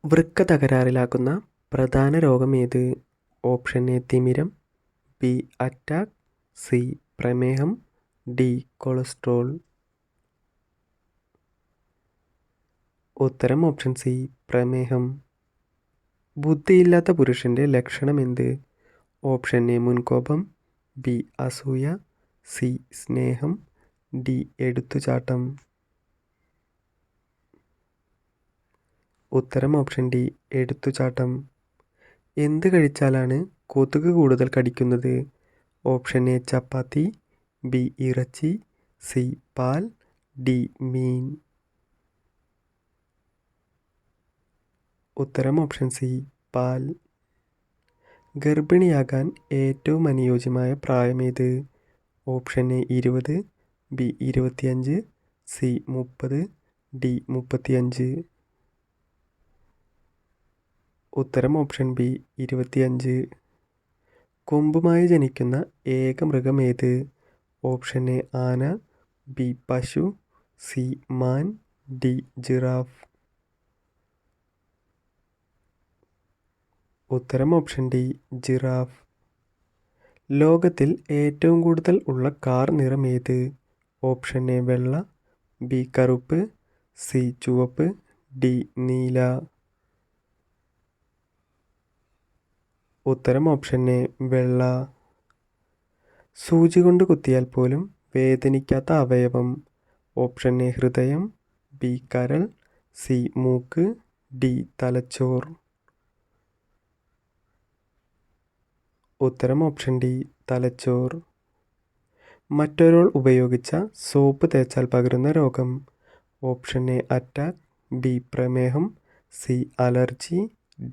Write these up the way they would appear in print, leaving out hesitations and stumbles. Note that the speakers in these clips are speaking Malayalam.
വൃക്ക തകരാറിലാക്കുന്ന പ്രധാന രോഗം ഏത്? ഓപ്ഷൻ എ തിമിരം, ബി അറ്റാക്ക്, സി പ്രമേഹം, ഡി കൊളസ്ട്രോൾ. ഉത്തരം ഓപ്ഷൻ സി പ്രമേഹം. ബുദ്ധിയില്ലാത്ത പുരുഷൻ്റെ ലക്ഷണം എന്ത്? ഓപ്ഷൻ എ മുൻകോപം, ബി അസൂയ, സി സ്നേഹം, ഡി എടുത്തുചാട്ടം. ഉത്തരം ഓപ്ഷൻ ഡി എടുത്തുചാട്ടം. എന്ത് കഴിച്ചാലാണ് കൊതുക് കൂടുതൽ കടിക്കുന്നത്? ഓപ്ഷൻ എ ചപ്പാത്തി, ബി ഇറച്ചി, സി പാൽ, ഡി മീൻ. ഉത്തരം ഓപ്ഷൻ സി പാൽ. ഗർഭിണിയാകാൻ ഏറ്റവും അനുയോജ്യമായ പ്രായമേത്? Option A 20, B 25, C 30, D 35. ഉത്തരം ഓപ്ഷൻ ബി 25. കൊമ്പുമായി ജനിക്കുന്ന ഏക മൃഗം ഏത്? ഓപ്ഷൻ എ ആന, ബി പശു, സി മാൻ, ഡി ജിറാഫ്. ഉത്തരം ഓപ്ഷൻ ഡി ജിറാഫ്. ലോകത്തിൽ ഏറ്റവും കൂടുതൽ ഉള്ള കാർ നിറം ഏത്? ഓപ്ഷൻ എ വെള്ള, ബി കറുപ്പ്, സി ചുവപ്പ്, ഡി നീല. ഉത്തരം ഓപ്ഷൻ എ വെള്ള. സൂചി കൊണ്ട് കുത്തിയാൽ പോലും വേദനിക്കാത്ത അവയവം? ഓപ്ഷൻ എ ഹൃദയം, ബി കരൾ, സി മൂക്ക്, ഡി തലച്ചോർ. ഉത്തരം ഓപ്ഷൻ ഡി തലച്ചോർ. മറ്റൊരാൾ ഉപയോഗിച്ച സോപ്പ് തേച്ചാൽ പകരുന്ന രോഗം? ഓപ്ഷൻ എ അറ്റാക്ക്, ബി പ്രമേഹം, സി അലർജി,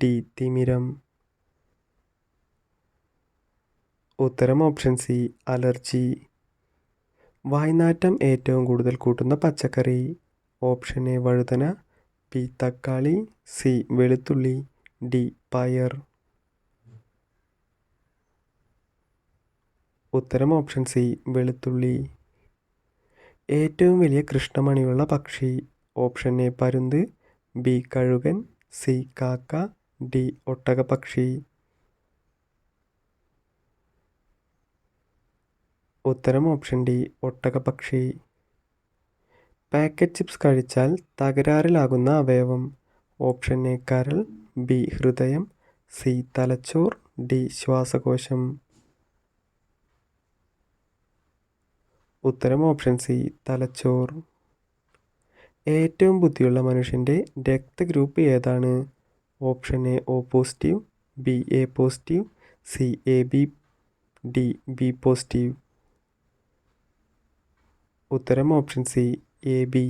ഡി തിമിരം. ഉത്തരം ഓപ്ഷൻ സി അലർജി. വായ്നാറ്റം ഏറ്റവും കൂടുതൽ കൂട്ടുന്ന പച്ചക്കറി? ഓപ്ഷൻ എ വഴുതന, ബി തക്കാളി, സി വെളുത്തുള്ളി, ഡി പയർ. ഉത്തരം ഓപ്ഷൻ സി വെളുത്തുള്ളി. ഏറ്റവും വലിയ കൃഷ്ണമണിയുള്ള പക്ഷി? ഓപ്ഷൻ എ പരുന്ത്, ബി കഴുകൻ, സി കാക്ക, ഡി ഒട്ടകപ്പക്ഷി. ഉത്തരം ഓപ്ഷൻ ഡി ഒട്ടകപ്പക്ഷി. പാക്കറ്റ് ചിപ്സ് കഴിച്ചാൽ തകരാറിലാകുന്ന അവയവം? ഓപ്ഷൻ എ കരൾ, ബി ഹൃദയം, സി തലച്ചോർ, ഡി ശ്വാസകോശം. ഉത്തരം ഓപ്ഷൻ സി തലച്ചോർ. ഏറ്റവും ബുദ്ധിയുള്ള മനുഷ്യൻ്റെ രക്തഗ്രൂപ്പ് ഏതാണ്? Option A O positive, B A positive, C A B, D B positive. ഉത്തരം ഓപ്ഷൻ സി എ ബി.